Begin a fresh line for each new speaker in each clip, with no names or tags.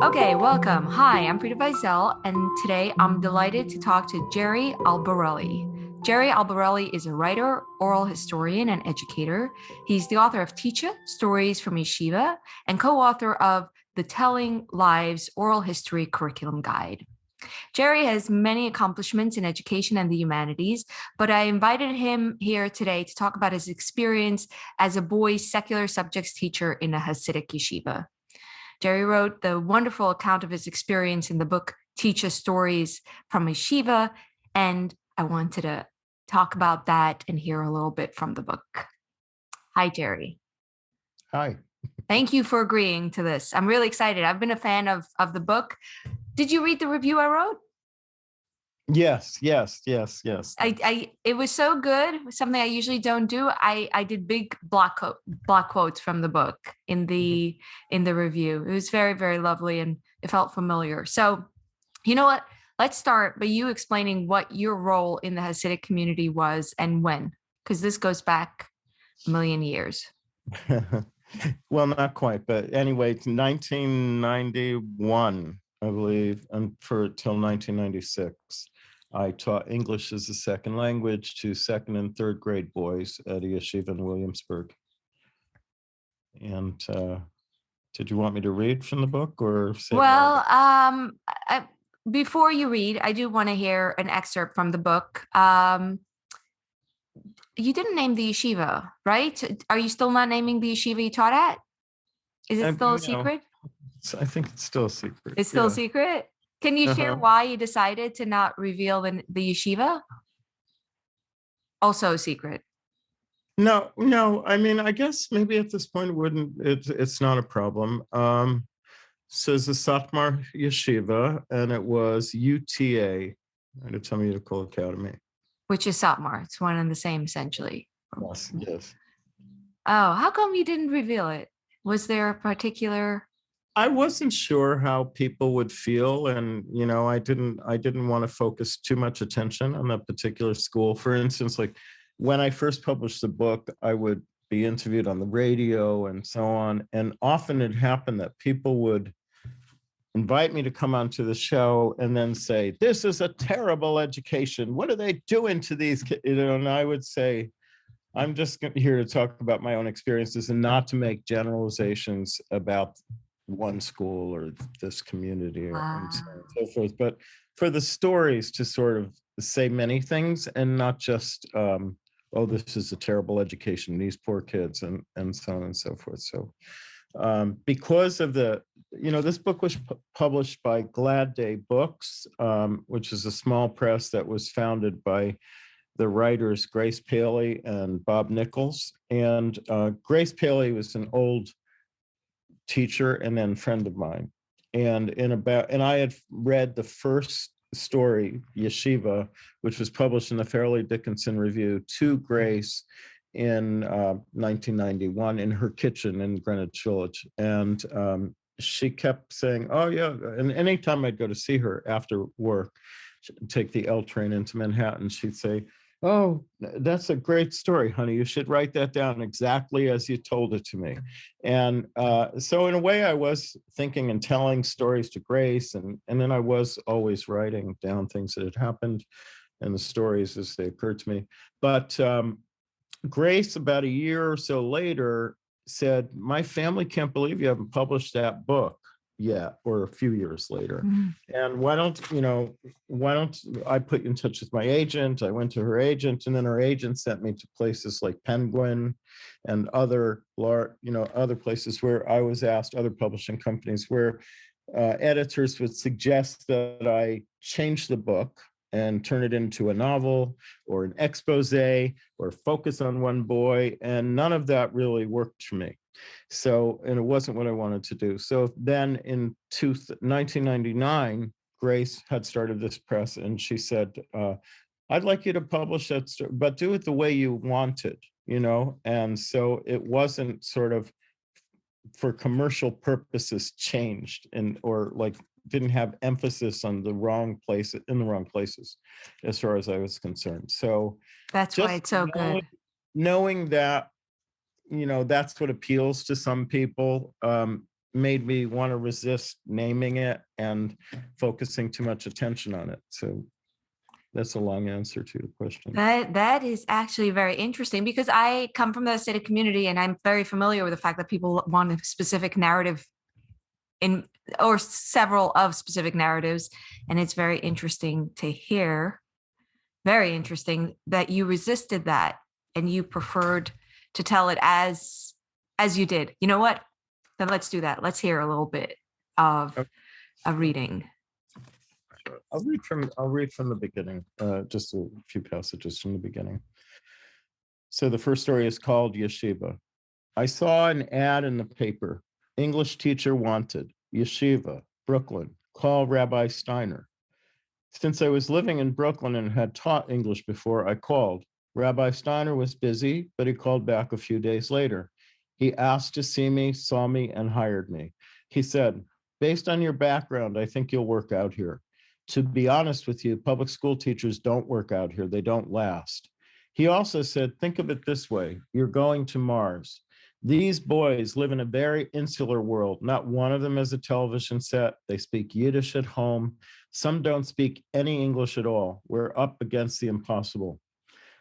Okay, welcome. Hi, I'm Frida Weisel, and today I'm delighted to talk to Gerry Albarelli. Gerry Albarelli is a writer, oral historian, and educator. He's the author of Teacher, Stories from Yeshiva, and co-author of the Telling Lives Oral History Curriculum Guide. Gerry has many accomplishments in education and the humanities, but I invited him here today to talk about his experience as a boys' secular subjects teacher in a Hasidic yeshiva. Gerry wrote the wonderful account of his experience in the book Teach Us Stories from Yeshiva, and I wanted to talk about that and hear a little bit from the book. Hi, Gerry.
Hi.
Thank you for agreeing to this. I'm really excited. I've been a fan of the book. Did you read the review I wrote?
Yes.
It was so good. Something I usually don't do. I did big block quotes from the book in the review. It was very, very lovely and it felt familiar. So, you know what? Let's start by you explaining what your role in the Hasidic community was and when, because this goes back a million years.
Well, not quite, but anyway, it's 1991, I believe, and till 1996. I taught English as a second language to second and third grade boys at a yeshiva in Williamsburg. And did you want me to read from the book or say?
Well, before you read, I do want to hear an excerpt from the book. You didn't name the yeshiva, right? Are you still not naming the yeshiva you taught at? Is it still a secret?
I think it's still a secret.
It's still a secret? Can you share why you decided to not reveal the yeshiva? Also a secret.
No. I mean, I guess maybe at this point it's not a problem. So it's the Satmar Yeshiva, and it was UTA, Unital Academy.
Which is Satmar. It's one and the same, essentially.
Yes.
Oh, how come you didn't reveal it? Was there a particular?
I wasn't sure how people would feel, and I didn't want to focus too much attention on that particular school. For instance, like when I first published the book, I would be interviewed on the radio and so on, and often it happened that people would invite me to come onto the show and then say, "This is a terrible education. What are they doing to these kids?" And I would say, I'm just here to talk about my own experiences and not to make generalizations about one school or this community and so on and so forth, but for the stories to sort of say many things and not just, oh, this is a terrible education, these poor kids, and so on and so forth. So because of this book was published by Glad Day Books, which is a small press that was founded by the writers Grace Paley and Bob Nichols. And Grace Paley was an old teacher and then friend of mine. And I had read the first story, Yeshiva, which was published in the Fairleigh Dickinson Review, to Grace in 1991 in her kitchen in Greenwich Village. And she kept saying, "Oh yeah," and anytime I'd go to see her after work, take the L train into Manhattan, she'd say, "Oh, that's a great story, honey. You should write that down exactly as you told it to me." And so in a way, I was thinking and telling stories to Grace, and then I was always writing down things that had happened and the stories as they occurred to me. But Grace, about a year or so later, said, "My family can't believe you haven't published that book yet," or a few years later. Mm-hmm. "And why don't I put you in touch with my agent?" I went to her agent, and then her agent sent me to places like Penguin and other places where I was asked, other publishing companies, where editors would suggest that I change the book and turn it into a novel or an expose or focus on one boy. And none of that really worked for me. So, and it wasn't what I wanted to do. So then in 1999, Grace had started this press, and she said, "I'd like you to publish that story, but do it the way you want it, And so it wasn't sort of for commercial purposes changed or like didn't have emphasis on the wrong places as far as I was concerned. So
that's why it's so good.
Knowing that, that's what appeals to some people made me want to resist naming it and focusing too much attention on it. So that's a long answer to your question.
That is actually very interesting because I come from the Hasidic community and I'm very familiar with the fact that people want a specific narrative or several of specific narratives. And it's very interesting to hear, very interesting that you resisted that and you preferred to tell it as you did. You know what? Then let's do that. Let's hear a little bit of a reading.
I'll read from the beginning, just a few passages from the beginning. So the first story is called Yeshiva. I saw an ad in the paper. English teacher wanted. Yeshiva, Brooklyn. Call Rabbi Steiner. Since I was living in Brooklyn and had taught English before, I called. Rabbi Steiner was busy, but he called back a few days later. He asked to see me, saw me, and hired me. He said, based on your background, I think you'll work out here. To be honest with you, public school teachers don't work out here. They don't last. He also said, think of it this way. You're going to Mars. These boys live in a very insular world. Not one of them has a television set. They speak Yiddish at home. Some don't speak any English at all. We're up against the impossible.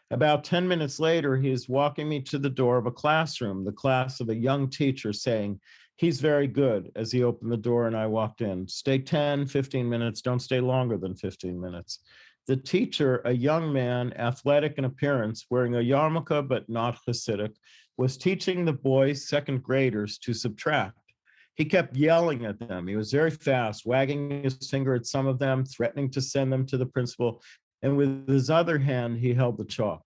About 10 minutes later, he is walking me to the door of a classroom, the class of a young teacher, saying, he's very good, as he opened the door and I walked in. Stay 10, 15 minutes, don't stay longer than 15 minutes. The teacher, a young man, athletic in appearance, wearing a yarmulke but not Hasidic, was teaching the boys, second graders, to subtract. He kept yelling at them. He was very fast, wagging his finger at some of them, threatening to send them to the principal. And with his other hand, he held the chalk.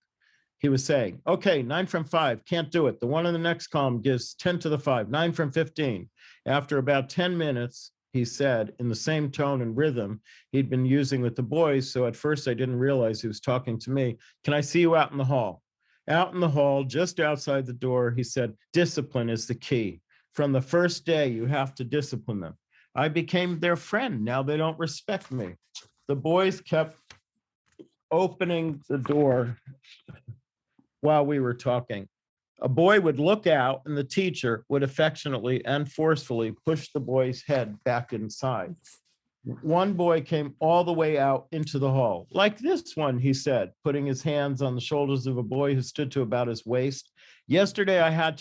He was saying, okay, 9 from 5, can't do it. The one in the next column gives 10 to the 5, 9 from 15. After about 10 minutes, he said, in the same tone and rhythm he'd been using with the boys, so at first I didn't realize he was talking to me, can I see you out in the hall? Out in the hall, just outside the door, he said, discipline is the key. From the first day, you have to discipline them. I became their friend. Now they don't respect me. The boys kept opening the door while we were talking. A boy would look out and the teacher would affectionately and forcefully push the boy's head back inside. One boy came all the way out into the hall. Like this one, he said, putting his hands on the shoulders of a boy who stood to about his waist. Yesterday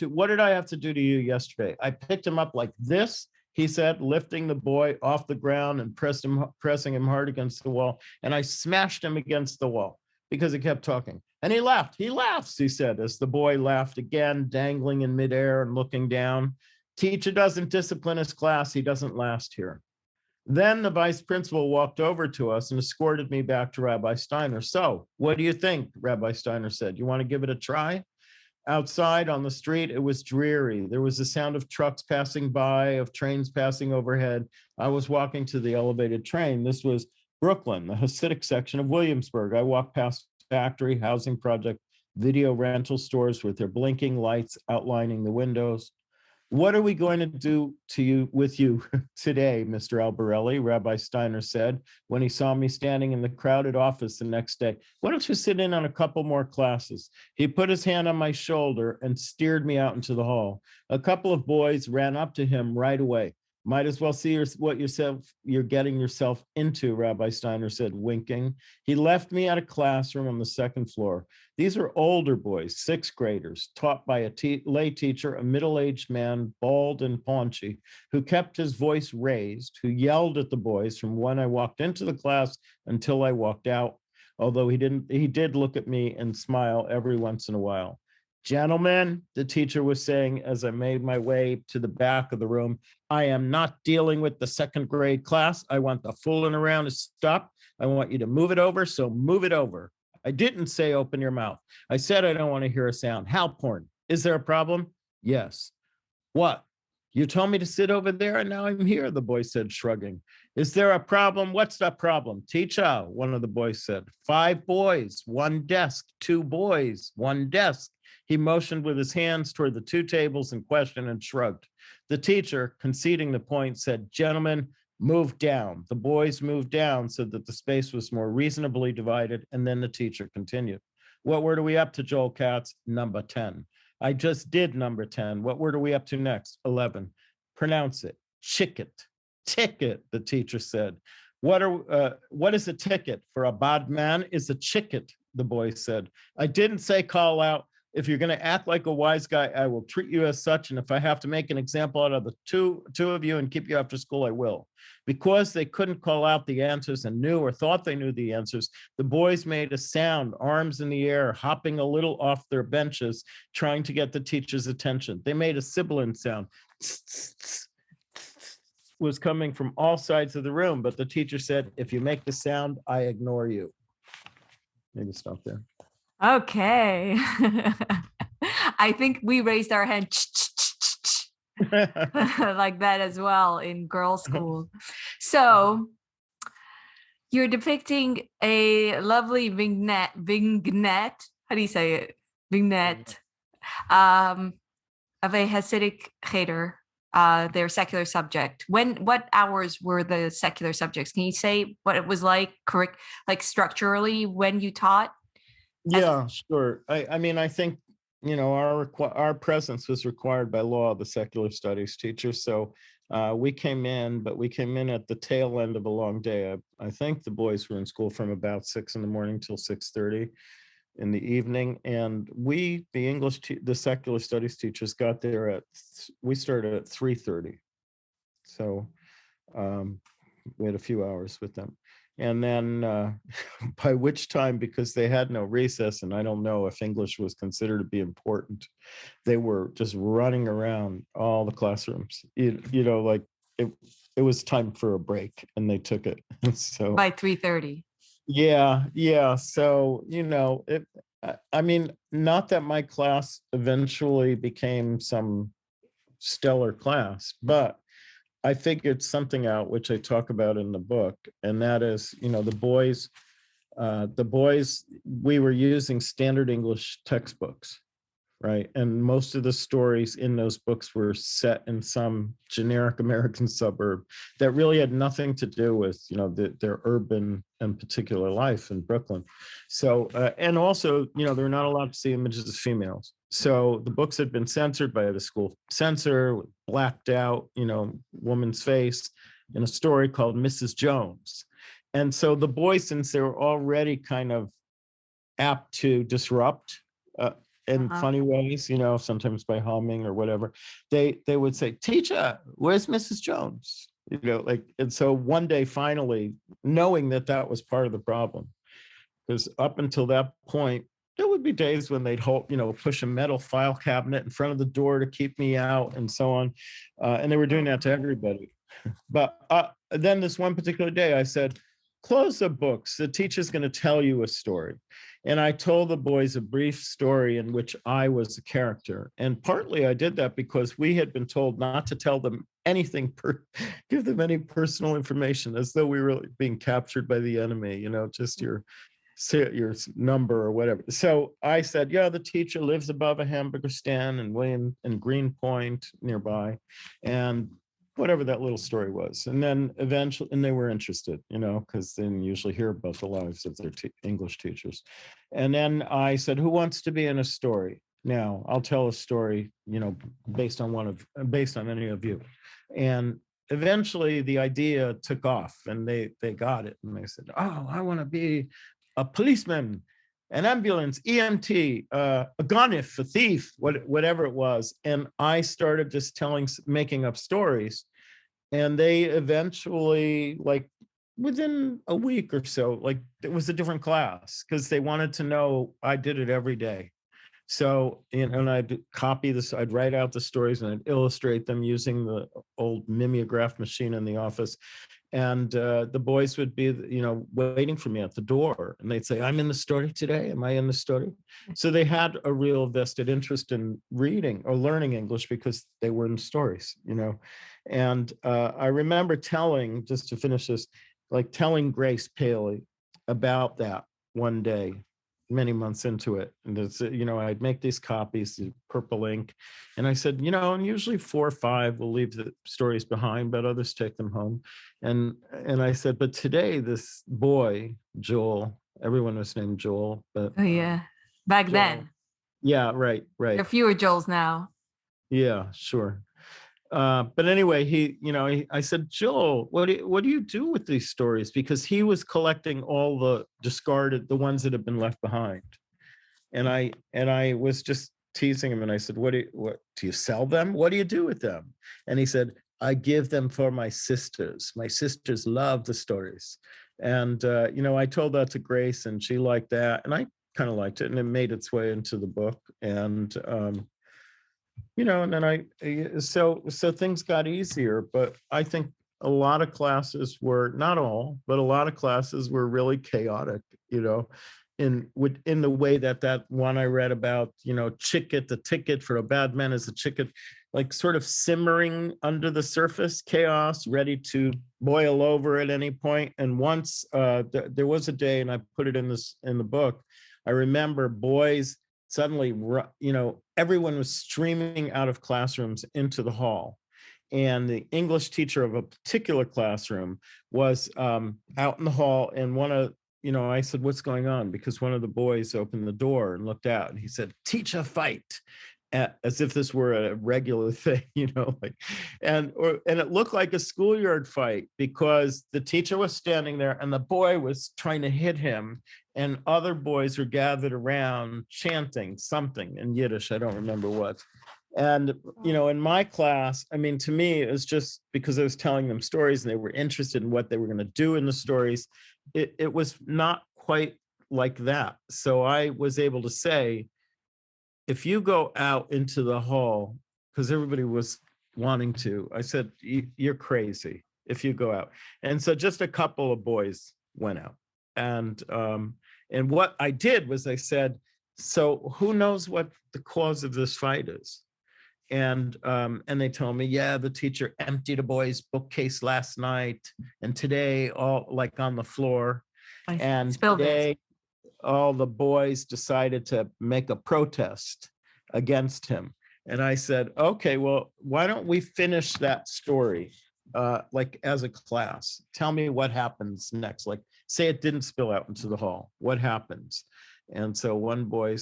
what did I have to do to you yesterday? I picked him up like this, he said, lifting the boy off the ground and pressing him hard against the wall. And I smashed him against the wall because he kept talking. And he laughed. He laughs, he said, as the boy laughed again, dangling in midair and looking down. Teacher doesn't discipline his class. He doesn't last here. Then the vice principal walked over to us and escorted me back to Rabbi Steiner. So what do you think? Rabbi Steiner said. You want to give it a try? Outside on the street, it was dreary. There was the sound of trucks passing by, of trains passing overhead. I was walking to the elevated train. This was Brooklyn, the Hasidic section of Williamsburg. I walked past factory, housing project, video rental stores with their blinking lights outlining the windows. What are we going to do with you today, Mr. Albarelli? Rabbi Steiner said when he saw me standing in the crowded office the next day. Why don't you sit in on a couple more classes? He put his hand on my shoulder and steered me out into the hall. A couple of boys ran up to him right away. Might as well see what you're getting yourself into, Rabbi Steiner said, winking. He left me at a classroom on the second floor. These are older boys, sixth graders, taught by a lay teacher, a middle-aged man, bald and paunchy, who kept his voice raised, who yelled at the boys from when I walked into the class until I walked out, although he did look at me and smile every once in a while. Gentlemen, the teacher was saying as I made my way to the back of the room, I am not dealing with the second grade class. I want the fooling around to stop. I want you to move it over, so move it over. I didn't say open your mouth. I said I don't want to hear a sound. Halporn, is there a problem? Yes. What? You told me to sit over there and now I'm here, the boy said, shrugging. Is there a problem? What's the problem? Teacher, one of the boys said. 5 boys, 1 desk, 2 boys, 1 desk. He motioned with his hands toward the 2 tables in question and shrugged. The teacher, conceding the point, said, gentlemen, move down. The boys moved down so that the space was more reasonably divided, and then the teacher continued. What word are we up to, Joel Katz? Number 10. I just did number 10. What word are we up to next? 11. pronounce it. Chicket. Ticket, the teacher said. What is a ticket? For a bad man is a chicket, the boy said. I didn't say call out. If you're going to act like a wise guy, I will treat you as such. And if I have to make an example out of the two of you and keep you after school, I will. Because they couldn't call out the answers and knew or thought they knew the answers, the boys made a sound, arms in the air, hopping a little off their benches, trying to get the teacher's attention. They made a sibilant sound. Was coming from all sides of the room, but the teacher said, if you make the sound, I ignore you. Maybe stop there.
Okay. I think we raised our hand like that as well in girls' school. So you're depicting a lovely vignette, how do you say it? Vignette of a Hasidic cheder, their secular subject. What hours were the secular subjects? Can you say what it was like, like structurally when you taught?
Yeah, sure. I mean, I think, our presence was required by law, the secular studies teacher. So we came in at the tail end of a long day. I think the boys were in school from about 6 a.m. till 6:30 in the evening. And we, the secular studies teachers, got there we started at 3:30. So we had a few hours with them. And then by which time, because they had no recess, and I don't know if English was considered to be important, they were just running around all the classrooms. Like it was time for a break, and they took it. So
by 3:30.
Yeah. So, I mean, not that my class eventually became some stellar class, but I figured something out, which I talk about in the book, and that is, the boys, we were using standard English textbooks, right? And most of the stories in those books were set in some generic American suburb that really had nothing to do with, their urban and particular life in Brooklyn. So, and also, they're not allowed to see images of females. So the books had been censored by the school censor, blacked out, woman's face in a story called Mrs. Jones. And so the boys, since they were already kind of apt to disrupt in funny ways, sometimes by humming or whatever, they would say, teacher, where's Mrs. Jones? And so one day, finally, knowing that was part of the problem, because up until that point, there would be days when they'd push a metal file cabinet in front of the door to keep me out and so on. And they were doing that to everybody. But then this one particular day, I said, close the books. The teacher's going to tell you a story. And I told the boys a brief story in which I was a character. And partly I did that because we had been told not to tell them anything, give them any personal information, as though we were being captured by the enemy, just your number or whatever. So I said, the teacher lives above a hamburger stand in Greenpoint nearby, and whatever that little story was. And then eventually, and they were interested, because they didn't usually hear about the lives of their English teachers. And then I said, who wants to be in a story? Now I'll tell a story, based on any of you. And eventually the idea took off, and they got it. And they said, oh, I want to be a policeman, an ambulance, EMT, a gunif, a thief, whatever it was. And I started just making up stories. And they eventually, within a week or so, it was a different class, because they wanted to know I did it every day. So, and I'd copy this, I'd write out the stories and I'd illustrate them using the old mimeograph machine in the office. And the boys would be, waiting for me at the door, and they'd say, I'm in the story today. Am I in the story? So they had a real vested interest in reading or learning English because they were in stories, And I remember just to finish this, telling Grace Paley about that one day, many months into it. And it's, I'd make these copies, the purple ink. And I said, and usually 4 or 5 will leave the stories behind, but others take them home. And I said, but today this boy, Joel, everyone was named Joel, but
back
Joel,
then.
Yeah, right.
There are fewer Joels now.
Yeah, sure. But anyway, I said, Joel, what do you do with these stories? Because he was collecting all the the ones that have been left behind. And I was just teasing him, and I said, what do you sell them? What do you do with them? And he said, I give them for my sisters. My sisters love the stories. And I told that to Grace, and she liked that, and I kind of liked it, and it made its way into the book. And and then so things got easier. But I think a lot of classes were, not all, but a lot of classes were really chaotic, in the way that one I read about, chicket, the ticket for a bad man is a chicket, like sort of simmering under the surface, chaos, ready to boil over at any point. And once there was a day, and I put it in the book, I remember boys suddenly, everyone was streaming out of classrooms into the hall. And the English teacher of a particular classroom was out in the hall, and I said, what's going on? Because one of the boys opened the door and looked out, and he said, teacher fight, as if this were a regular thing, and it looked like a schoolyard fight, because the teacher was standing there and the boy was trying to hit him, and other boys were gathered around chanting something in Yiddish. I don't remember what. And, in my class, to me, it was just because I was telling them stories and they were interested in what they were going to do in the stories. It was not quite like that. So I was able to say, if you go out into the hall, because everybody was wanting to, I said, you're crazy if you go out. And so just a couple of boys went out. And what I did was I said, so who knows what the cause of this fight is? And they told me, yeah, the teacher emptied a boy's bookcase last night, and today, all like on the floor. And today, all the boys decided to make a protest against him. And I said, okay, well, why don't we finish that story, like as a class? Tell me what happens next. Like, say it didn't spill out into the hall. What happens? And so one boy,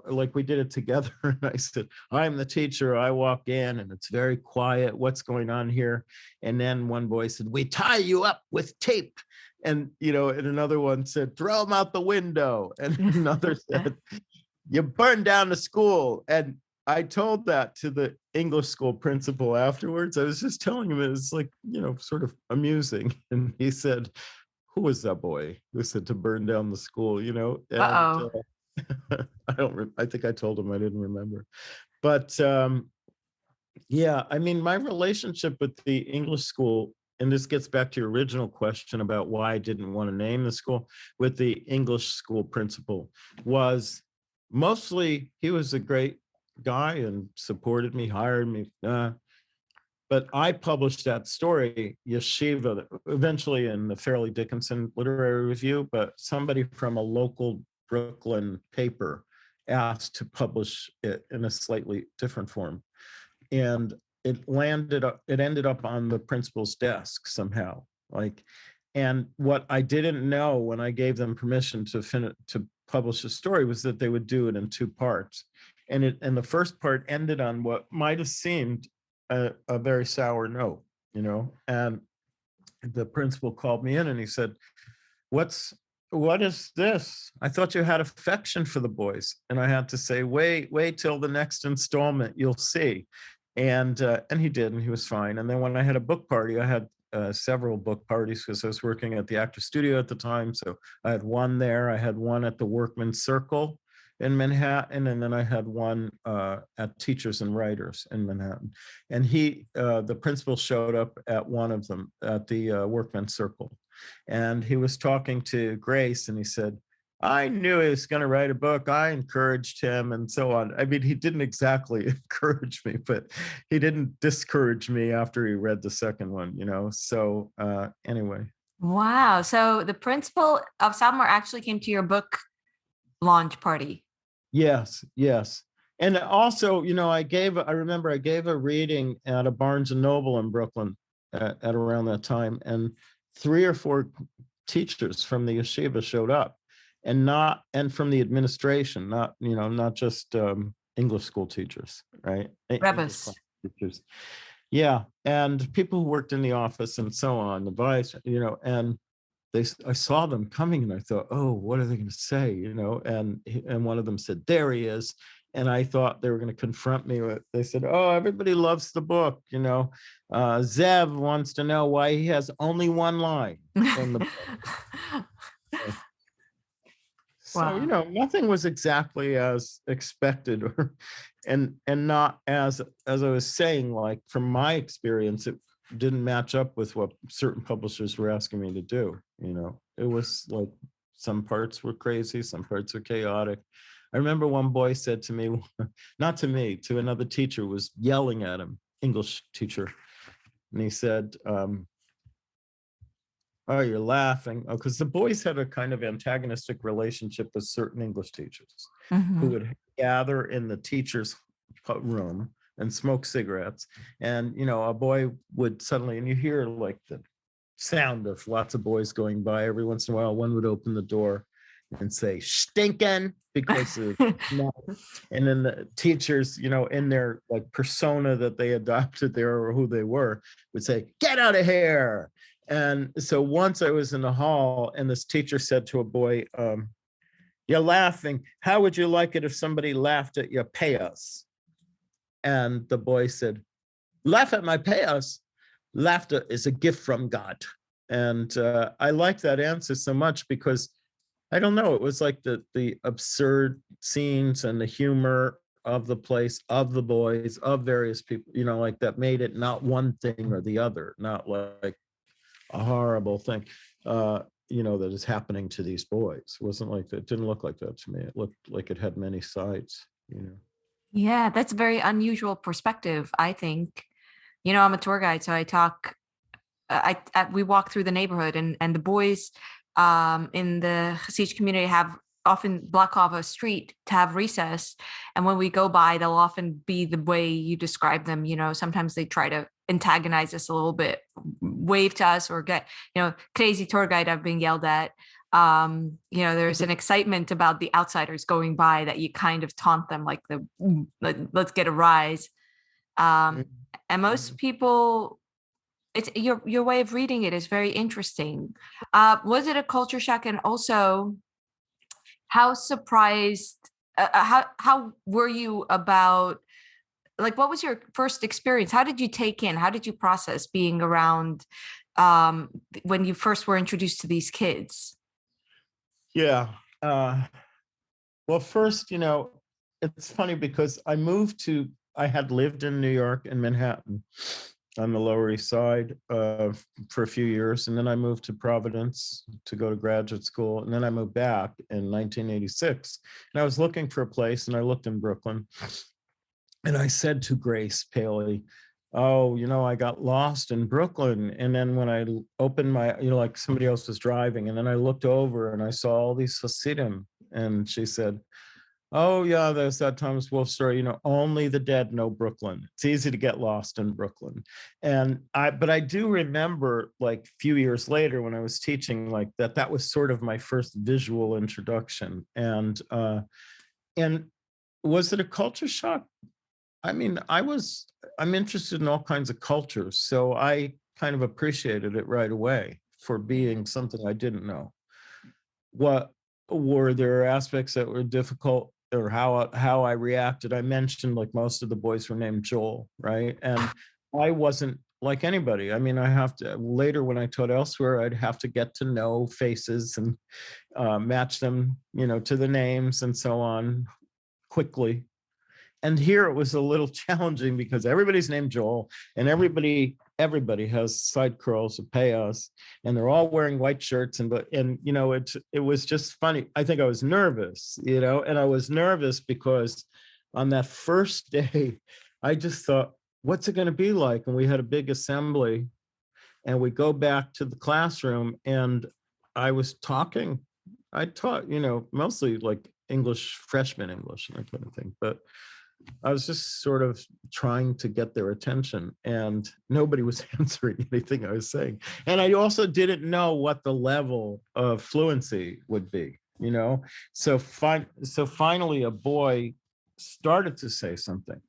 like we did it together. And I said, I'm the teacher. I walk in and it's very quiet. What's going on here? And then one boy said, we tie you up with tape. And, and another one said, throw him out the window. And another said, you burn down the school. And I told that to the English school principal afterwards. I was just telling him, it's like, sort of amusing. And he said, who was that boy who said to burn down the school, And, I think I told him, I didn't remember. But yeah, my relationship with the English school, and this gets back to your original question about why I didn't want to name the school, with the English school principal, was mostly he was a great guy and supported me, hired me. But I published that story, Yeshiva, eventually in the Fairleigh Dickinson Literary Review, but somebody from a local Brooklyn paper asked to publish it in a slightly different form. And it ended up on the principal's desk somehow. And what I didn't know when I gave them permission to publish the story was that they would do it in two parts. And the first part ended on what might have seemed a very sour note, and the principal called me in and he said, what is this? I thought you had affection for the boys. And I had to say, wait till the next installment, you'll see. And he did, and he was fine. And then when I had a book party, I had several book parties because I was working at the Actors Studio at the time. So I had one there. I had one at the Workman's Circle in Manhattan, and then I had one at Teachers and Writers in Manhattan. And the principal showed up at one of them at the Workman's Circle, and he was talking to Grace, and he said, I knew he was going to write a book. I encouraged him, and so on. He didn't exactly encourage me, but he didn't discourage me after he read the second one, So anyway.
Wow. So the principal of Satmar actually came to your book launch party.
Yes. And also, I remember I gave a reading at a Barnes and Noble in Brooklyn at around that time, and 3 or 4 teachers from the yeshiva showed up, and from the administration, not just English school teachers, right?
Rebbes.
Teachers. Yeah, and people who worked in the office and so on, the vice, and I saw them coming, and I thought, oh, what are they going to say, and one of them said, there he is. And I thought they were going to confront me with, they said, oh, everybody loves the book, Zev wants to know why he has only one line in the book. So,
Wow.
nothing was exactly as expected, and not as I was saying, like from my experience, it didn't match up with what certain publishers were asking me to do. It was like some parts were crazy, some parts were chaotic. I remember one boy said to me, not to me, to another teacher, was yelling at him, English teacher, and he said, oh, you're laughing. Oh, because the boys had a kind of antagonistic relationship with certain English teachers who
Mhm.
would gather in the teacher's room and smoke cigarettes. And, a boy would suddenly, and you hear like the sound of lots of boys going by. Every once in a while, one would open the door and say, stinking, because of and then the teachers, in their like persona that they adopted there or who they were, would say, get out of here. And so once I was in the hall and this teacher said to a boy, you're laughing. How would you like it if somebody laughed at your payas? And the boy said, laugh at my payas. Laughter is a gift from God. And I liked that answer so much because I don't know, it was like the absurd scenes and the humor of the place, of the boys, of various people, like that made it not one thing or the other, not like a horrible thing, that is happening to these boys. It wasn't like that. It didn't look like that to me. It looked like it had many sides.
Yeah, that's a very unusual perspective, I think. I'm a tour guide, so I talk. We walk through the neighborhood, and the boys in the Hasidic community have often block off a street to have recess. And when we go by, they'll often be the way you describe them. Sometimes they try to antagonize us a little bit, wave to us, or get, crazy tour guide, I've been yelled at. There's an excitement about the outsiders going by that you kind of taunt them like let's get a rise. And most people, it's your way of reading it is very interesting. Was it a culture shock? And also, how surprised, how were you about, like, what was your first experience? How did you take in, how did you process being around when you first were introduced to these kids?
Yeah. Well, first, it's funny because I had lived in New York in Manhattan on the Lower East Side for a few years. And then I moved to Providence to go to graduate school. And then I moved back in 1986. And I was looking for a place, and I looked in Brooklyn. And I said to Grace Paley, oh, I got lost in Brooklyn. And then when I opened my, like somebody else was driving, and then I looked over and I saw all these Hasidim. And she said, oh yeah, there's that Thomas Wolfe story, only the dead know Brooklyn. It's easy to get lost in Brooklyn. But I do remember, like a few years later when I was teaching, like that was sort of my first visual introduction. And was it a culture shock? I mean, I'm interested in all kinds of cultures, so I kind of appreciated it right away for being something I didn't know. What were there aspects that were difficult, or how I reacted? I mentioned like most of the boys were named Joel, right? And I wasn't like anybody. I mean, I have to later when I taught elsewhere, I'd have to get to know faces and match them, to the names and so on quickly. And here it was a little challenging because everybody's named Joel, and everybody has side curls of payos, and they're all wearing white shirts. And it was just funny. I think I was nervous, and I was nervous because on that first day, I just thought, what's it going to be like? And we had a big assembly, and we go back to the classroom, and I was talking. I taught, mostly like English, freshman English and that kind of thing, but I was just sort of trying to get their attention, and nobody was answering anything I was saying. And I also didn't know what the level of fluency would be, So finally a boy started to say something,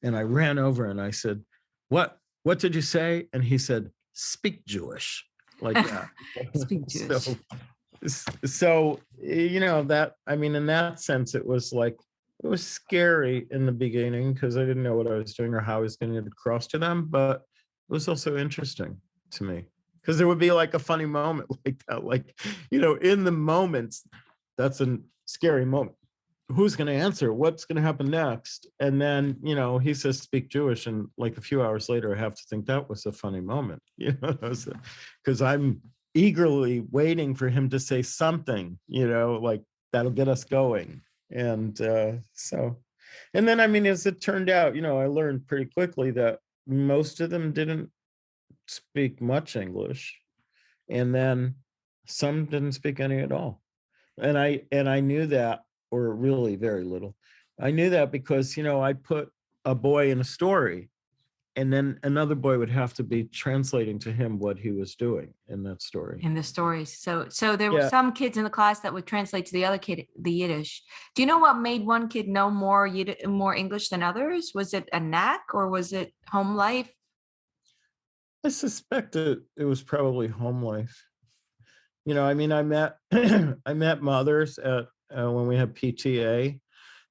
and I ran over and I said, what what did you say? And he said, speak Jewish, like that.
Speak Jewish.
So, that, I mean, in that sense, it was scary in the beginning because I didn't know what I was doing or how I was going to get across to them. But it was also interesting to me because there would be like a funny moment like that, in the moments, that's a scary moment. Who's going to answer? What's going to happen next? And then, he says, speak Jewish. And like a few hours later, I have to think that was a funny moment, because I'm eagerly waiting for him to say something, like that'll get us going. And and then, I mean, as it turned out, I learned pretty quickly that most of them didn't speak much English. And then some didn't speak any at all. And I knew that, or really very little. I knew that because, I put a boy in a story and then another boy would have to be translating to him what he was doing in that story.
In the stories. So there were some kids in the class that would translate to the other kid, the Yiddish. Do you know what made one kid know more English than others? Was it a knack or was it home life?
I suspect it was probably home life. I mean, I met mothers at when we had PTA,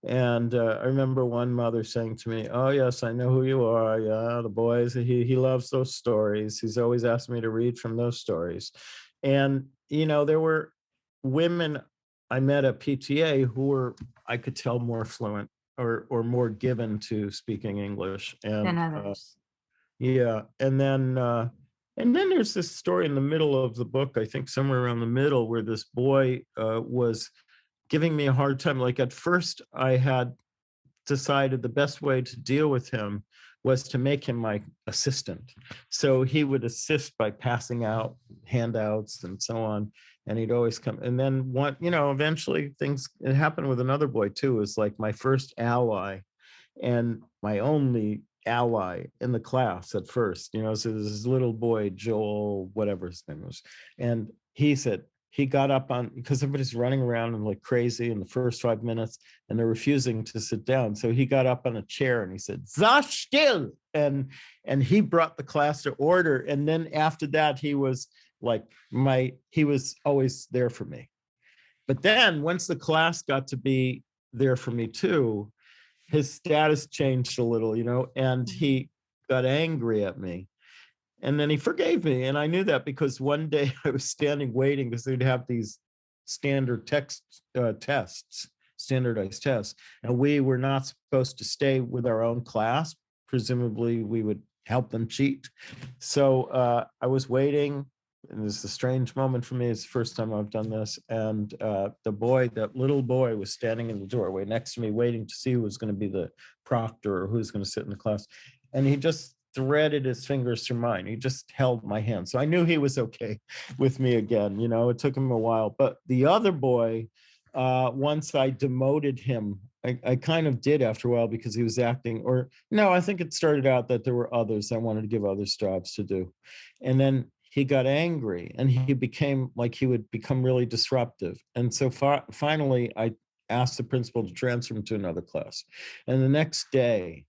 and I remember one mother saying to me, "Oh yes, I know who you are. Yeah, the boys. He loves those stories. He's always asked me to read from those stories." And there were women I met at PTA who were, I could tell, more fluent or more given to speaking English
Than others.
And then there's this story in the middle of the book, I think somewhere around the middle, where this boy was giving me a hard time. Like at first I had decided the best way to deal with him was to make him my assistant. So he would assist by passing out handouts and so on. And he'd always come. And then eventually it happened with another boy too. It was like my first ally and my only ally in the class at first, so this little boy, Joel, whatever his name was. And he said, he got up on, because everybody's running around and like crazy in the first 5 minutes and they're refusing to sit down. So he got up on a chair and he said, "Sei still," and he brought the class to order. And then after that, he was like he was always there for me. But then once the class got to be there for me too, his status changed a little, and he got angry at me. And then he forgave me. And I knew that because one day I was standing waiting because they'd have these standardized tests. And we were not supposed to stay with our own class. Presumably we would help them cheat. So I was waiting. And this is a strange moment for me. It's the first time I've done this. And that little boy was standing in the doorway next to me, waiting to see who was going to be the proctor or who's going to sit in the class. And he just threaded his fingers through mine. He just held my hand. So I knew he was okay with me again. It took him a while. But the other boy, once I demoted him, I kind of did after a while because he was acting, or no, I think it started out that there were others. I wanted to give others jobs to do. And then he got angry and he would become really disruptive. And so finally, I asked the principal to transfer him to another class. And the next day,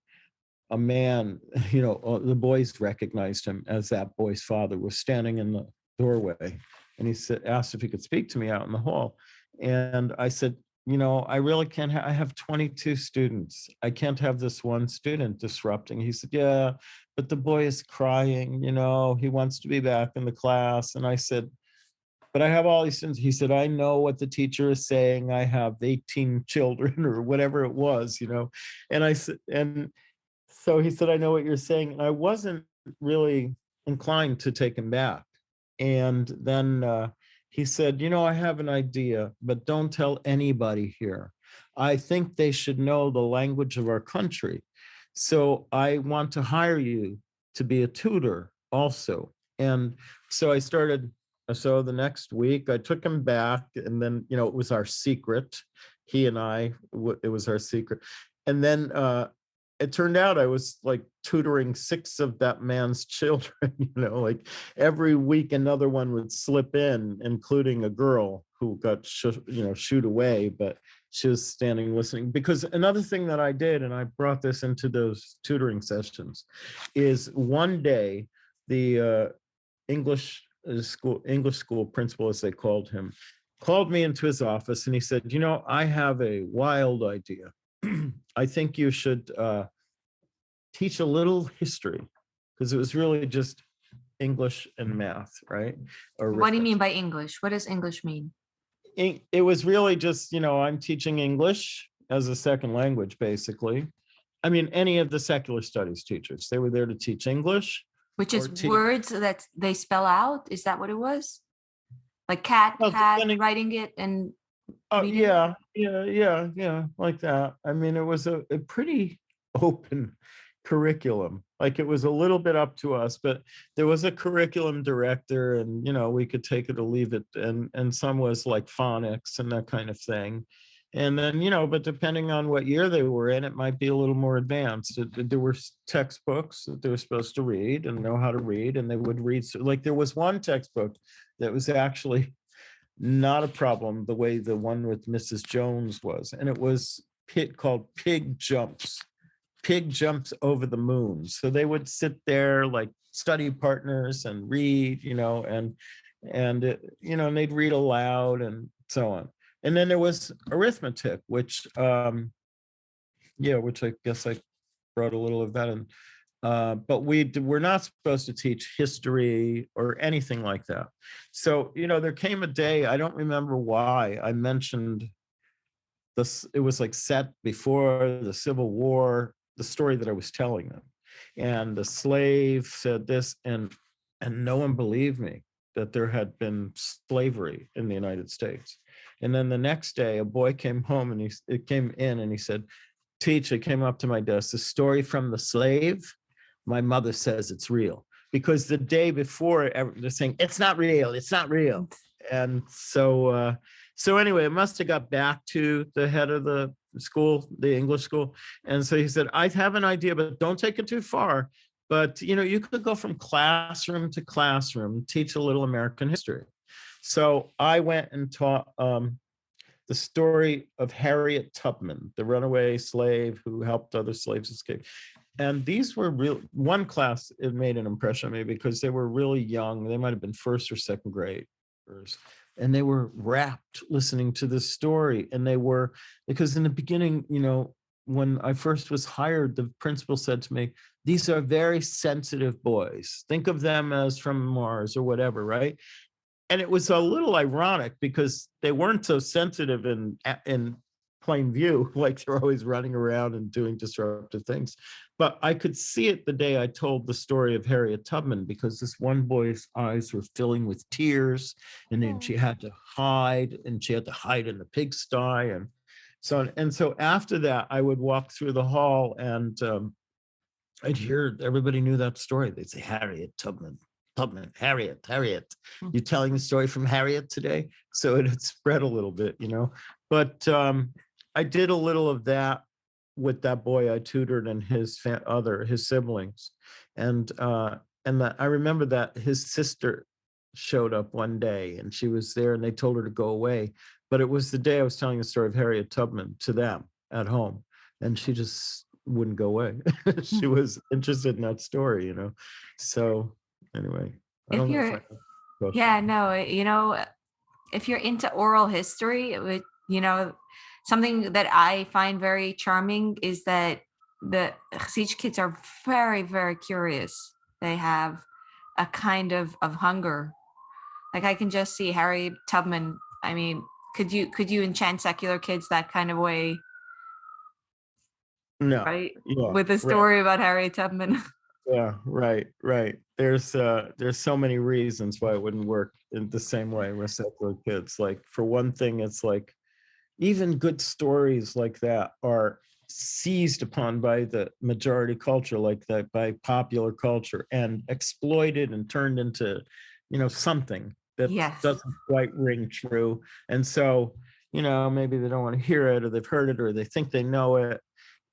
a man, the boys recognized him as that boy's father, was standing in the doorway. And he asked if he could speak to me out in the hall. And I said, I really can't. I have 22 students. I can't have this one student disrupting. He said, yeah, but the boy is crying. He wants to be back in the class. And I said, but I have all these students. He said, I know what the teacher is saying. I have 18 children or whatever it was, And I said, and so he said, I know what you're saying. And I wasn't really inclined to take him back. And then he said, I have an idea, but don't tell anybody here. I think they should know the language of our country. So I want to hire you to be a tutor also. And so so the next week I took him back, and then, it was our secret. He and it was our secret. And then it turned out I was like tutoring 6 of that man's children, like every week another one would slip in, including a girl who got shooed away, but she was standing listening. Because another thing that I did, and I brought this into those tutoring sessions, is one day the English school principal, as they called him, called me into his office, and he said, I have a wild idea. I think you should teach a little history, because it was really just English and math, right?
What do you mean by English? What does English mean?
It was really just, I'm teaching English as a second language, basically. I mean, any of the secular studies teachers, they were there to teach English.
Which is words that they spell out? Is that what it was? Like cat, writing it and
yeah, like that. I mean, it was a pretty open curriculum. Like, it was a little bit up to us, but there was a curriculum director, and we could take it or leave it, and some was like phonics and that kind of thing. And then, but depending on what year they were in, it might be a little more advanced. There were textbooks that they were supposed to read and know how to read, and they would read. Like, there was one textbook that was actually not a problem, the way the one with Mrs. Jones was. And it was called Pig Jumps over the moon. So they would sit there like study partners and read, and they'd read aloud and so on. And then there was arithmetic, which I guess I brought a little of that in. But we're not supposed to teach history or anything like that. So, there came a day, I don't remember why, I mentioned this. It was like set before the Civil War, the story that I was telling them. And the slave said this, and no one believed me that there had been slavery in the United States. And then the next day, a boy came home, and he came in and he said, "Teacher," came up to my desk, "the story from the slave, my mother says it's real." Because the day before, they're saying, it's not real. And so anyway, it must have got back to the head of the school, the English school. And so he said, "I have an idea, but don't take it too far. But, you could go from classroom to classroom, teach a little American history." So I went and taught the story of Harriet Tubman, the runaway slave who helped other slaves escape. And these were one class, it made an impression on me because they were really young. They might've been first or second graders. And they were rapt listening to this story. And because in the beginning, when I first was hired, the principal said to me, "These are very sensitive boys. Think of them as from Mars or whatever," right? And it was a little ironic because they weren't so sensitive in plain view, like they're always running around and doing disruptive things. But I could see it the day I told the story of Harriet Tubman, because this one boy's eyes were filling with tears, and then she had to hide, and she had to hide in the pigsty. And so after that, I would walk through the hall, and I'd hear everybody knew that story. They'd say, "Harriet Tubman, Harriet. You telling the story from Harriet today?" So it had spread a little bit, But I did a little of that with that boy I tutored and his siblings, and I remember that his sister showed up one day, and she was there, and they told her to go away. But it was the day I was telling the story of Harriet Tubman to them at home, and she just wouldn't go away. She was interested in that story, So anyway, I don't know if
if you're into oral history, something that I find very charming is that the Hasidic kids are very, very curious. They have a kind of hunger. Like, I can just see Harriet Tubman. I mean, could you enchant secular kids that kind of way?
No.
Right? Yeah, with a story about Harriet Tubman.
Yeah, right. There's so many reasons why it wouldn't work in the same way with secular kids. Like, for one thing, it's like, even good stories like that are seized upon by the majority culture, like that, by popular culture, and exploited and turned into, something that doesn't quite ring true. And so, maybe they don't want to hear it, or they've heard it, or they think they know it.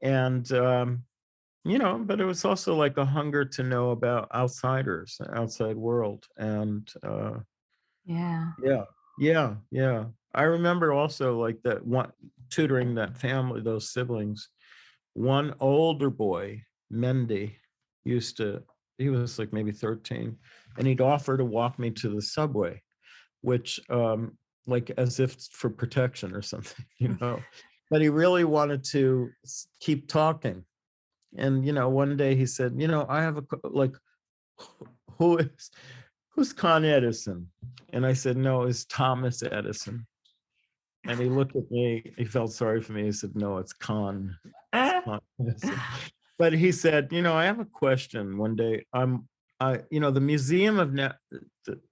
And, but it was also like a hunger to know about outsiders, outside world. And yeah. I remember also like that one, tutoring that family, those siblings. One older boy, Mendy, he was like maybe 13, and he'd offer to walk me to the subway, which like as if for protection or something, but he really wanted to keep talking. And, one day he said, I have who's Con Edison? And I said, no, it's Thomas Edison. And he looked at me, he felt sorry for me. He said, no, it's Con. But he said, I have a question one day. The Museum of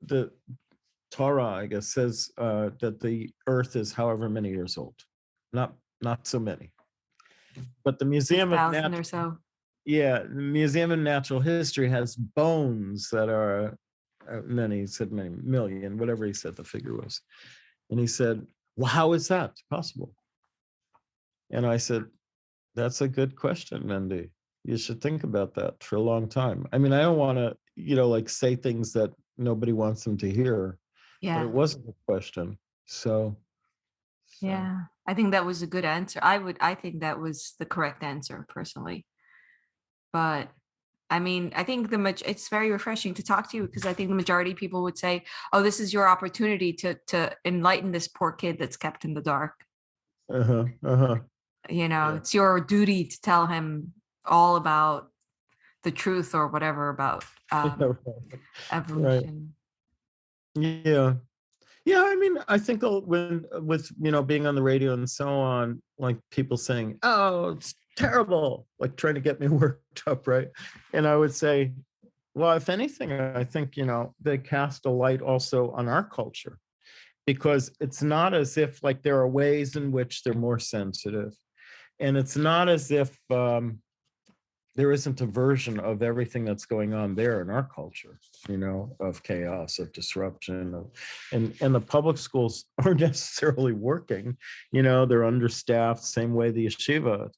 the Torah, I guess, says that the earth is however many years old, not so many. But the Museum of
or so.
The Museum of Natural History has bones that are, and then he said many million, whatever he said the figure was. And he said, well, how is that possible? And I said, that's a good question, Mendy. You should think about that for a long time. I mean, I don't want to, say things that nobody wants them to hear.
Yeah.
But it wasn't a question. So.
Yeah, I think that was a good answer. I think that was the correct answer personally. But I mean, I think it's very refreshing to talk to you, because I think the majority of people would say, oh, this is your opportunity to enlighten this poor kid that's kept in the dark. It's your duty to tell him all about the truth or whatever about evolution.
Right. Yeah, I mean, I think with being on the radio and so on, like people saying, oh, it's terrible, like trying to get me worked up, right? And I would say, well, if anything, I think, they cast a light also on our culture, because it's not as if like there are ways in which they're more sensitive. And it's not as if there isn't a version of everything that's going on there in our culture, of chaos, of disruption, and the public schools aren't necessarily working. They're understaffed, same way the yeshiva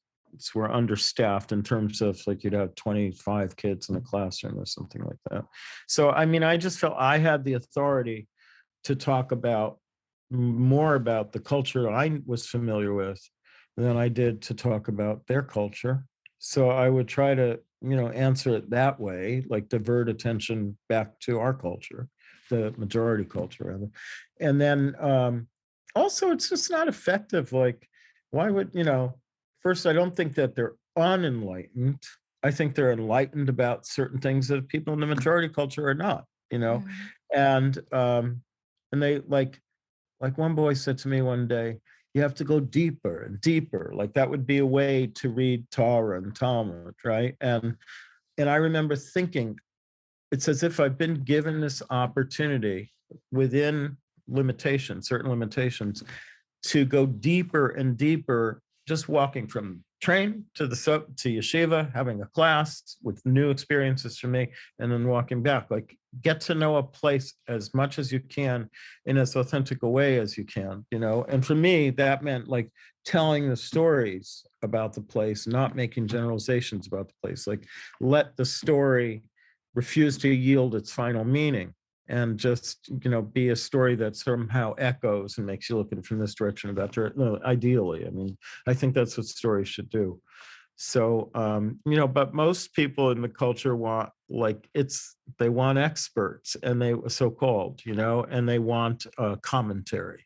were understaffed in terms of like you'd have 25 kids in a classroom or something like that. So, I mean, I just felt I had the authority to talk more about the culture I was familiar with than I did to talk about their culture. So I would try to, answer it that way, like divert attention back to our culture, the majority culture, rather. And then also, it's just not effective. Like, why would, first, I don't think that they're unenlightened. I think they're enlightened about certain things that people in the majority culture are not, and they like one boy said to me one day, you have to go deeper and deeper. Like that would be a way to read Torah and Talmud, right? And I remember thinking, it's as if I've been given this opportunity within certain limitations, to go deeper and deeper, just walking from train to yeshiva, having a class with new experiences for me, and then walking back. Like get to know a place as much as you can in as authentic a way as you can, And for me, that meant like telling the stories about the place, not making generalizations about the place. Like let the story refuse to yield its final meaning, and just, be a story that somehow echoes and makes you look at it from this direction or that direction. No, ideally, I mean, I think that's what stories should do. So, but most people in the culture they want experts, and they so-called, and they want commentary.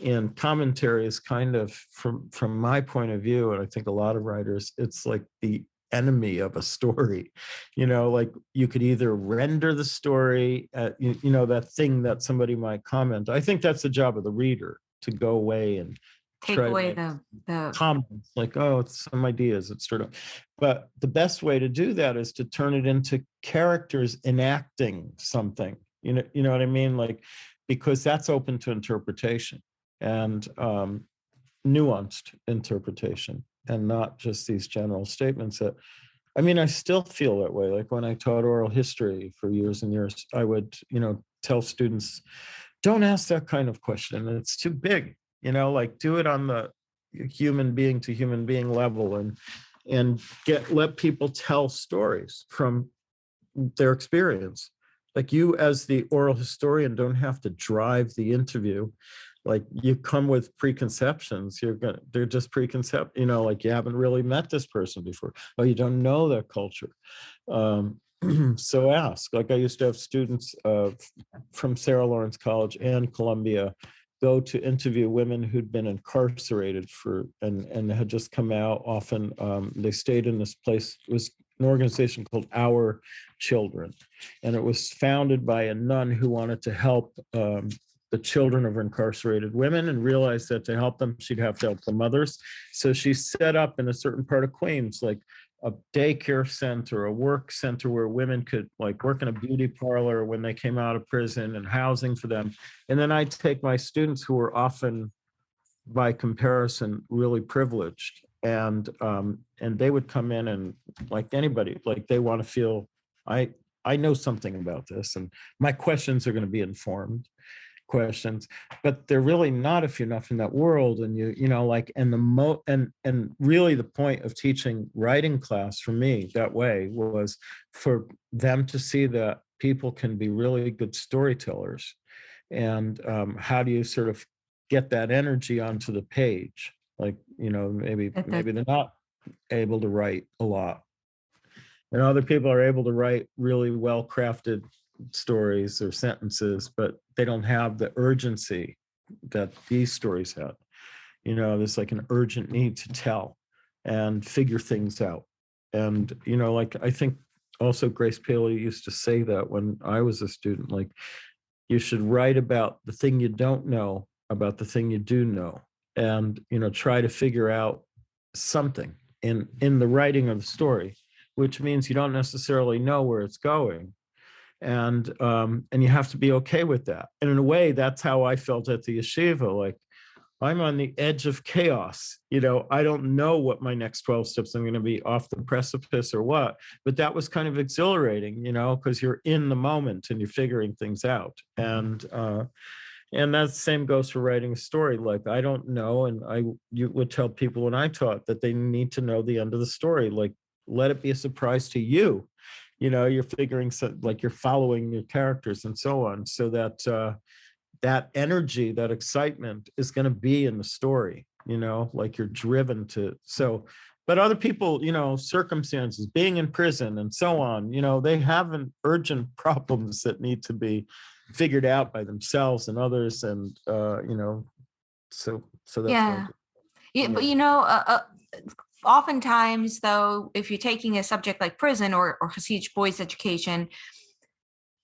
And commentary is kind of, from my point of view, and I think a lot of writers, it's like the enemy of a story. Like you could either render the story at, that thing that somebody might comment. I think that's the job of the reader, to go away and
take away the
comments, like, oh, it's some ideas, it's sort of. But the best way to do that is to turn it into characters enacting something. You know what I mean? Like, because that's open to interpretation, and nuanced interpretation, and not just these general statements that, I mean, I still feel that way. Like when I taught oral history for years and years, I would, tell students, don't ask that kind of question. It's too big, like do it on the human being to human being level, and let people tell stories from their experience. Like you, as the oral historian, don't have to drive the interview like you come with preconceptions. They're just preconcept, like you haven't really met this person before. Oh, you don't know their culture. So ask. Like I used to have students from Sarah Lawrence College and Columbia go to interview women who'd been incarcerated and had just come out. Often they stayed in this place. It was an organization called Our Children, and it was founded by a nun who wanted to help the children of incarcerated women, and realized that to help them, she'd have to help the mothers. So she set up in a certain part of Queens, like a daycare center, a work center where women could like work in a beauty parlor when they came out of prison, and housing for them. And then I'd take my students who were often, by comparison, really privileged, and they would come in, and like anybody, like they want to feel, I know something about this, and my questions are going to be informed questions, but they're really not if you're not in that world. And and really the point of teaching writing class for me that way was for them to see that people can be really good storytellers. And how do you sort of get that energy onto the page? Like, maybe they're not able to write a lot, and other people are able to write really well crafted stories or sentences, but they don't have the urgency that these stories had. There's like an urgent need to tell and figure things out. And like I think also Grace Paley used to say that when I was a student, like you should write about the thing you don't know about the thing you do know, and try to figure out something in the writing of the story, which means you don't necessarily know where it's going. And you have to be okay with that. And in a way, that's how I felt at the yeshiva. Like I'm on the edge of chaos. I don't know what my next 12 steps I'm going to be, off the precipice or what, but that was kind of exhilarating, because you're in the moment and you're figuring things out. And that same goes for writing a story. Like I don't know, and you would tell people when I taught that they need to know the end of the story. Like let it be a surprise to you. You're figuring, like you're following your characters and so on, so that that energy, that excitement is going to be in the story, like you're driven to. So, but other people, circumstances, being in prison and so on, they have an urgent problems that need to be figured out by themselves and others. And, so that's
Yeah. Yeah, but oftentimes, though, if you're taking a subject like prison or Hasidic boys' education,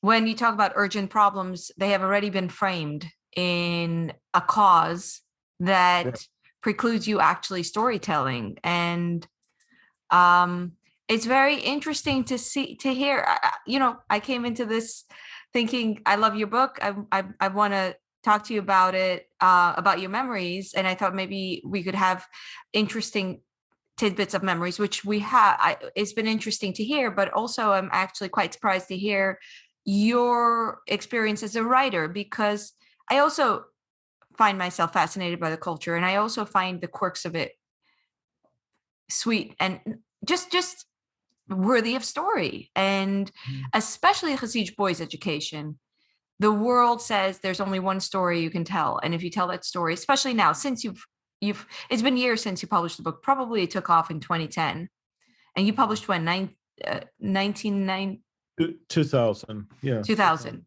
when you talk about urgent problems, they have already been framed in a cause that precludes you actually storytelling. And it's very interesting to hear. I came into this thinking, I love your book. I want to talk to you about it, about your memories. And I thought maybe we could have interesting tidbits of memories, which we have. It's been interesting to hear, but also I'm actually quite surprised to hear your experience as a writer, because I also find myself fascinated by the culture, and I also find the quirks of it sweet and just worthy of story. And especially Hasidic boys' education, the world says there's only one story you can tell, and if you tell that story, especially now, since it's been years since you published the book. Probably it took off in 2010, and you published when 1990.
2000, yeah.
2000.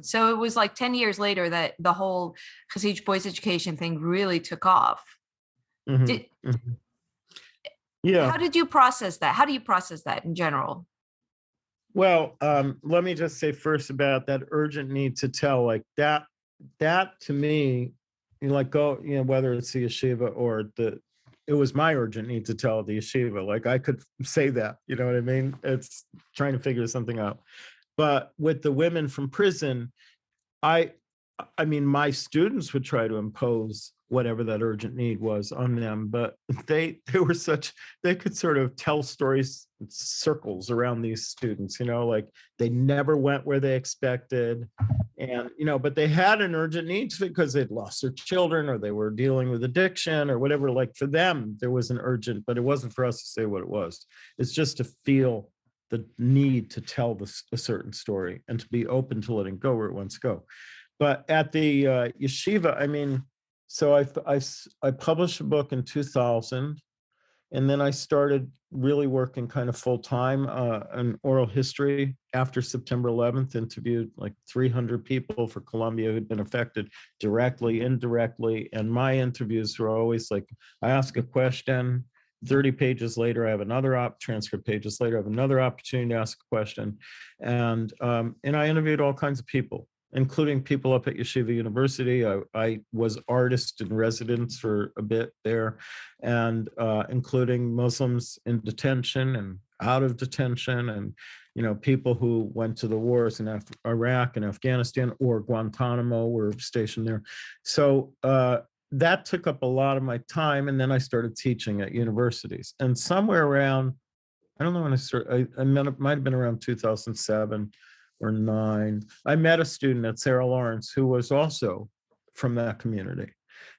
So it was like 10 years later that the whole Hasidic boys' education thing really took off.
Yeah.
How did you process that? How do you process that in general?
Well, let me just say first about that urgent need to tell, like that to me, whether it's the yeshiva or it was my urgent need to tell the yeshiva. Like I could say that, you know what I mean? It's trying to figure something out. But with the women from prison, I mean, my students would try to impose whatever that urgent need was on them, but they could sort of tell stories, circles around these students, like they never went where they expected. And, but they had an urgent need because they'd lost their children or they were dealing with addiction or whatever. Like for them, there was an urgent, but it wasn't for us to say what it was. It's just to feel the need to tell a certain story and to be open to letting go where it wants to go. But at the yeshiva, I mean, so I published a book in 2000, and then I started really working kind of full time on oral history after September 11th, interviewed like 300 people for Columbia who'd been affected directly, indirectly. And my interviews were always like, I ask a question, 30 pages later, I have another transcript pages later, I have another opportunity to ask a question. And I interviewed all kinds of people, including people up at Yeshiva University. I was artist in residence for a bit there, and including Muslims in detention and out of detention, and people who went to the wars in Iraq and Afghanistan, or Guantanamo were stationed there. So that took up a lot of my time, and then I started teaching at universities. And somewhere around, I don't know when I started, it might have been around 2007 or 9, I met a student at Sarah Lawrence who was also from that community.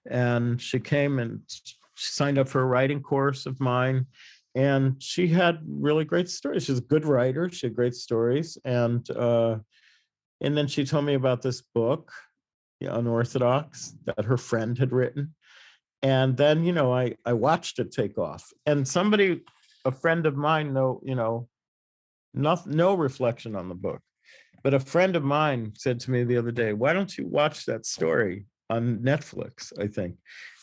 And she came and she signed up for a writing course of mine. And she had really great stories. She's a good writer. She had great stories. And then she told me about this book, Unorthodox, that her friend had written. And then, I watched it take off. And a friend of mine, no reflection on the book, but a friend of mine said to me the other day, why don't you watch that story on Netflix, I think?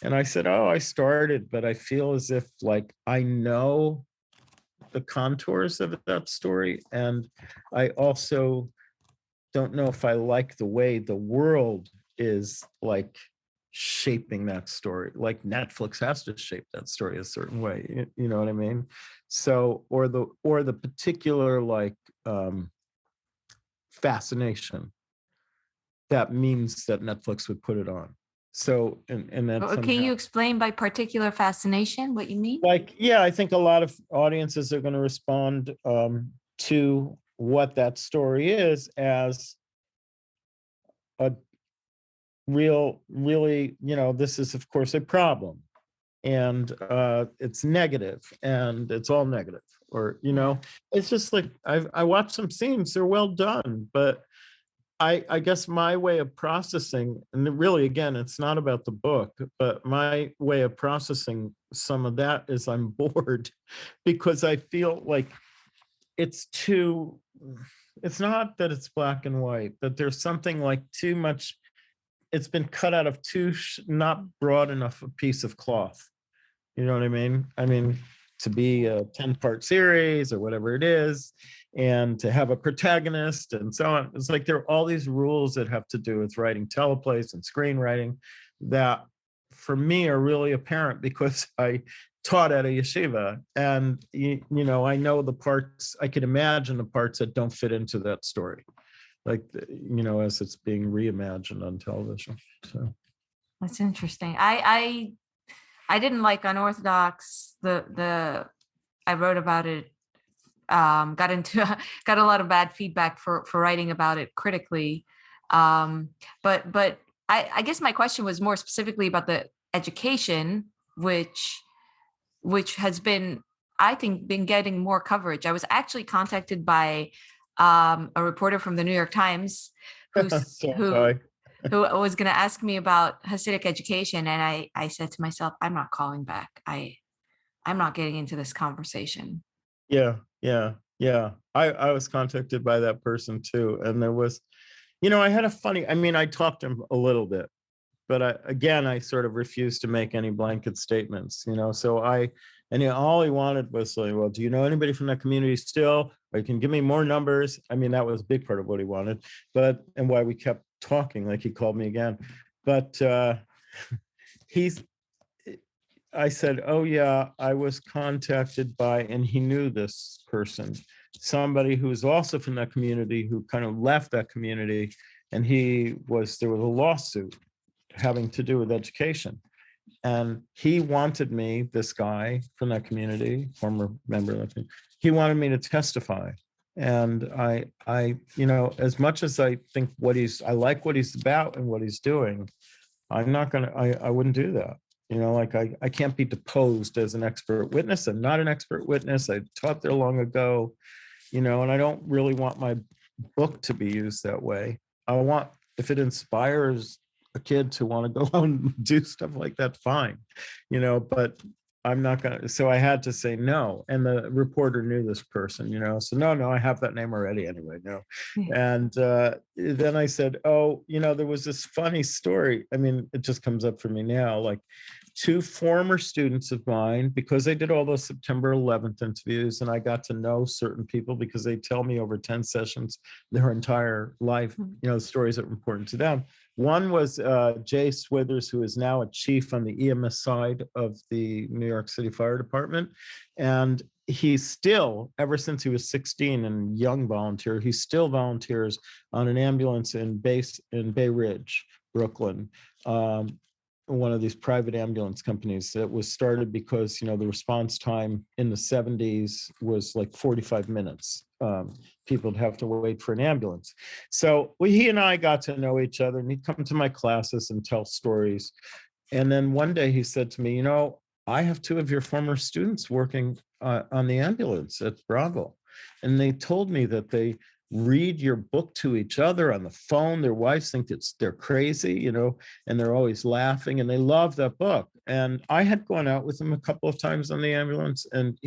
And I said, oh, I started, but I feel as if like I know the contours of that story. And I also don't know if I like the way the world is like shaping that story. Like Netflix has to shape that story a certain way. You know what I mean? So, or the particular like fascination that means that Netflix would put it on. So, and that
Can you explain by particular fascination what you mean?
Like, yeah, I think a lot of audiences are going to respond to what that story is as a really, this is of course a problem, and it's negative, and it's all negative, or it's just like I watched some scenes, they're well done, but I guess my way of processing, and really again, it's not about the book, but my way of processing some of that is I'm bored because I feel like it's not that it's black and white, but there's something like too much. It's been cut out of not broad enough a piece of cloth. You know what I mean? I mean, to be a 10-part series or whatever it is, and to have a protagonist and so on. It's like there are all these rules that have to do with writing teleplays and screenwriting that for me are really apparent because I taught at a yeshiva, and I know the parts, I can imagine the parts that don't fit into that story, like as it's being reimagined on television. So
that's interesting. I didn't like Unorthodox. I wrote about it, got a lot of bad feedback for writing about it critically. But I guess my question was more specifically about the education, which has been, I think, been getting more coverage. I was actually contacted by a reporter from the New York Times who was going to ask me about Hasidic education. And I said to myself, I'm not calling back. I'm not getting into this conversation.
Yeah. I was contacted by that person too. And there was, I had I talked to him a little bit, but I sort of refused to make any blanket statements, so all he wanted was like, well, do you know anybody from that community still? Or you can give me more numbers. I mean, that was a big part of what he wanted, and why we kept talking, like he called me again. But I said, oh yeah, I was contacted by, and he knew this person, somebody who was also from that community who kind of left that community. And there was a lawsuit having to do with education. And he wanted me, this guy from that community, former member of that community, he wanted me to testify. And I as much as I think I like what he's about and what he's doing, I wouldn't do that. I can't be deposed as an expert witness. I'm not an expert witness. I taught there long ago, and I don't really want my book to be used that way. I want if it inspires a kid to want to go out and do stuff like that, fine, but I'm not gonna. So I had to say no. And the reporter knew this person, so no, I have that name already anyway, no. And then I said, oh, there was this funny story. I mean, it just comes up for me now, like two former students of mine, because I did all those September 11th interviews and I got to know certain people because they tell me over 10 sessions their entire life, stories that were important to them. One was Jay Swithers, who is now a chief on the EMS side of the New York City Fire Department. And he still, ever since he was 16 and young volunteer, he still volunteers on an ambulance in Bay Ridge, Brooklyn. One of these private ambulance companies that was started because, the response time in the 70s was like 45 minutes. People would have to wait for an ambulance. So he and I got to know each other, and he'd come to my classes and tell stories. And then one day he said to me, I have two of your former students working on the ambulance at Bravo. And they told me that they read your book to each other on the phone. Their wives think they're crazy, and they're always laughing, and they love that book. And I had gone out with him a couple of times on the ambulance, and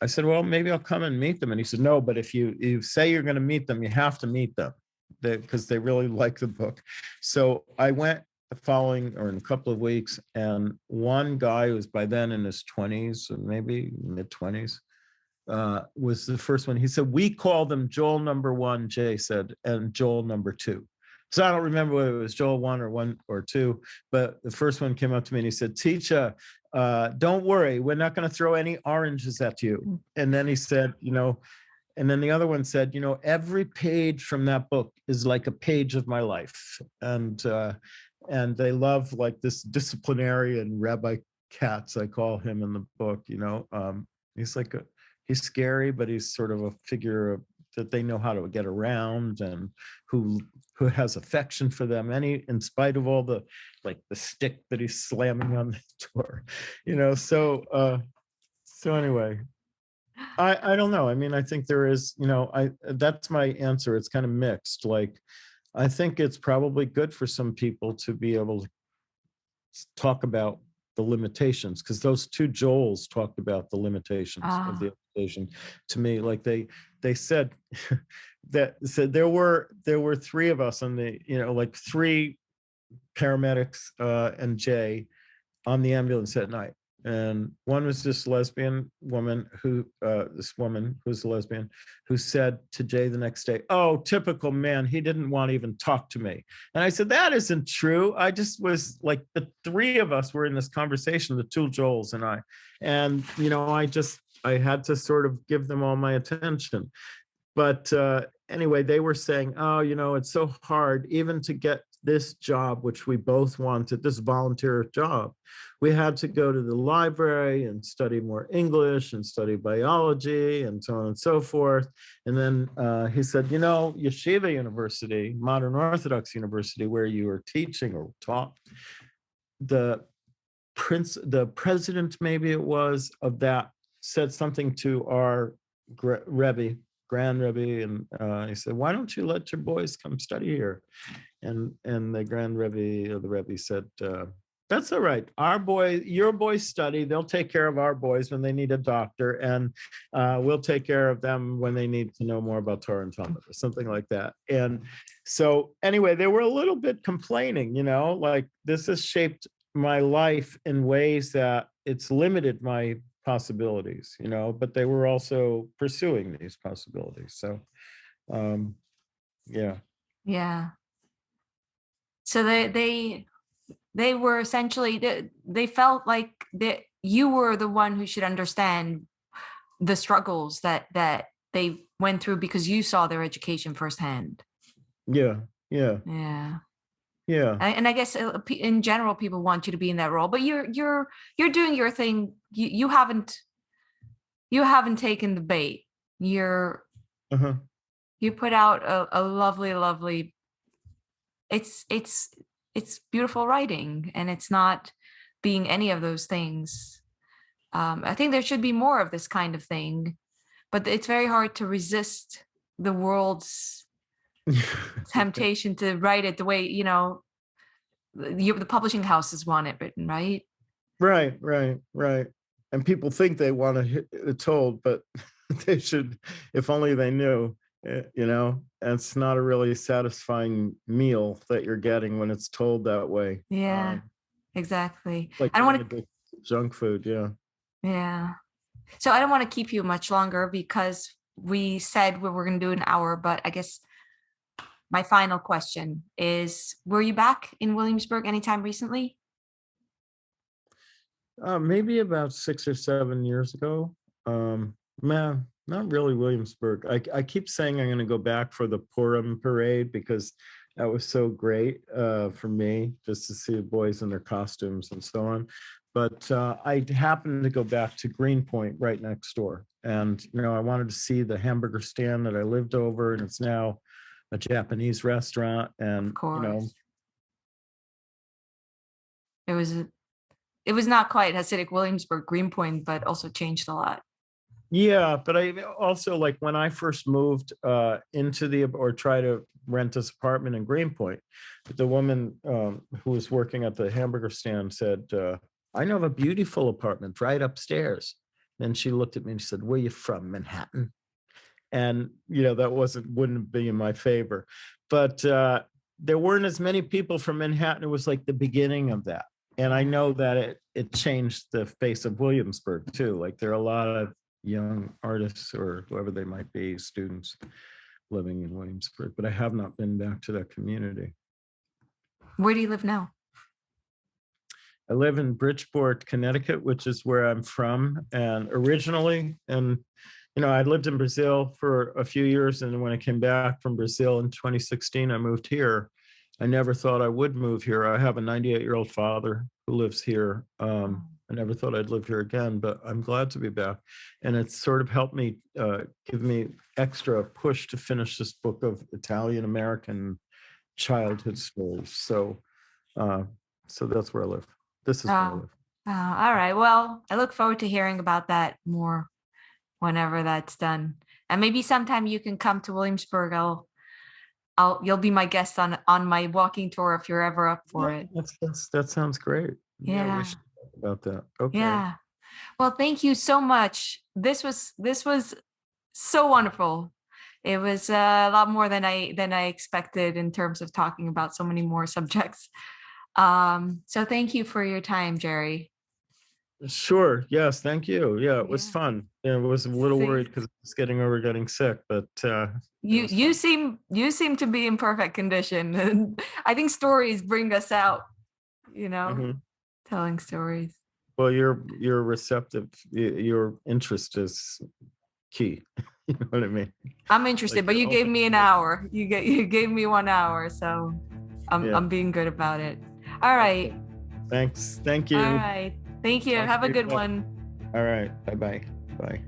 I said, well, maybe I'll come and meet them. And he said, no, but if you say you're going to meet them, you have to meet them because they really like the book. So I went in a couple of weeks, and one guy who was by then in his 20s, or maybe mid-20s, was the first one. He said, we call them Joel number 1, Jay said, and Joel number 2. So I don't remember whether it was Joel 1 or 2, but the first one came up to me and he said, Teacher, don't worry, we're not going to throw any oranges at you. And then he said, and then the other one said, every page from that book is like a page of my life. And they love like this disciplinarian, Rabbi Katz, I call him in the book, he's like he's scary, but he's sort of a figure that they know how to get around and who has affection for them. In spite of all the stick that he's slamming on the door, so anyway, I don't know. I mean, I think there is, that's my answer. It's kind of mixed. Like, I think it's probably good for some people to be able to talk about the limitations, because those two Joels talked about the limitations of the education to me. Like they said that there were three of us on the, like three paramedics and Jay on the ambulance at night. And one was this lesbian woman this woman who's a lesbian, who said to Jay the next day, oh, typical man, he didn't want to even talk to me. And I said, that isn't true. I just was like, the three of us were in this conversation, the two Joels and I. And, I had to sort of give them all my attention. But anyway, they were saying, oh, it's so hard even to get this job, which we both wanted, this volunteer job. We had to go to the library and study more English and study biology and so on and so forth. And then he said, Yeshiva University, Modern Orthodox University, where you were teaching or taught, the president, maybe it was, of that said something to our Rebbe, Grand Rebbe, and he said, why don't you let your boys come study here? And the Grand Rebbe, or the Rebbe, said, that's all right. Your boys study. They'll take care of our boys when they need a doctor, and we'll take care of them when they need to know more about Torah and Talmud, or something like that. And so anyway, they were a little bit complaining, like, this has shaped my life in ways that it's limited my possibilities, but they were also pursuing these possibilities. So, yeah.
Yeah. So they were essentially, they felt like that you were the one who should understand the struggles that they went through because you saw their education firsthand.
Yeah.
And I guess in general, people want you to be in that role, but you're doing your thing. You haven't taken the bait. You put out a lovely. It's beautiful writing, and it's not being any of those things. I think there should be more of this kind of thing, but it's very hard to resist the world's temptation to write it the way, the publishing houses want it written, right?
Right. And people think they want to hear it told, but they should, if only they knew, and it's not a really satisfying meal that you're getting when it's told that way.
Yeah, exactly.
Like
I don't want
to junk food.
yeah. So I don't want to keep you much longer because we said we were going to do an hour, but I guess my final question is, were you back in Williamsburg anytime recently?
Maybe about 6 or 7 years ago. Man, not really Williamsburg. I keep saying I'm going to go back for the Purim parade because that was so great for me, just to see the boys in their costumes and so on. But I happened to go back to Greenpoint right next door. And, I wanted to see the hamburger stand that I lived over, and it's now a Japanese restaurant. And,
Of course. It was not quite Hasidic Williamsburg, Greenpoint, but also changed a lot.
Yeah, but I also, like, when I first moved or try to rent this apartment in Greenpoint, the woman who was working at the hamburger stand said, I know of a beautiful apartment right upstairs. Then she looked at me and she said, where you from, Manhattan? And, that wouldn't be in my favor. But there weren't as many people from Manhattan. It was like the beginning of that. And I know that it changed the face of Williamsburg too. Like, there are a lot of young artists or whoever they might be, students living in Williamsburg, but I have not been back to that community.
Where do you live now?
I live in Bridgeport, Connecticut, which is where I'm from and originally. And, I lived in Brazil for a few years. And when I came back from Brazil in 2016, I moved here. I never thought I would move here. I have a 98-year-old father who lives here. I never thought I'd live here again, but I'm glad to be back. And it's sort of helped me, give me extra push to finish this book of Italian-American childhood stories. So that's where I live. This is where I live.
All right. Well, I look forward to hearing about that more whenever that's done. And maybe sometime you can come to Williamsburg. You'll be my guest on my walking tour if you're ever up for it.
That sounds great.
Yeah.
We should talk about that. Okay.
Yeah. Well, thank you so much. This was so wonderful. It was a lot more than I expected in terms of talking about so many more subjects. So thank you for your time, Gerry.
Sure. Yes. Thank you. Yeah, it was fun. I was a little worried because I was getting sick, but
you seem to be in perfect condition. And I think stories bring us out, telling stories.
Well, you're receptive. Your interest is key. You know what I mean?
I'm interested, but you gave me an hour. You gave me 1 hour, so I'm being good about it. All right.
Thanks. Thank you.
All right. Thank you. Have a good one.
All right. Bye-bye. Bye.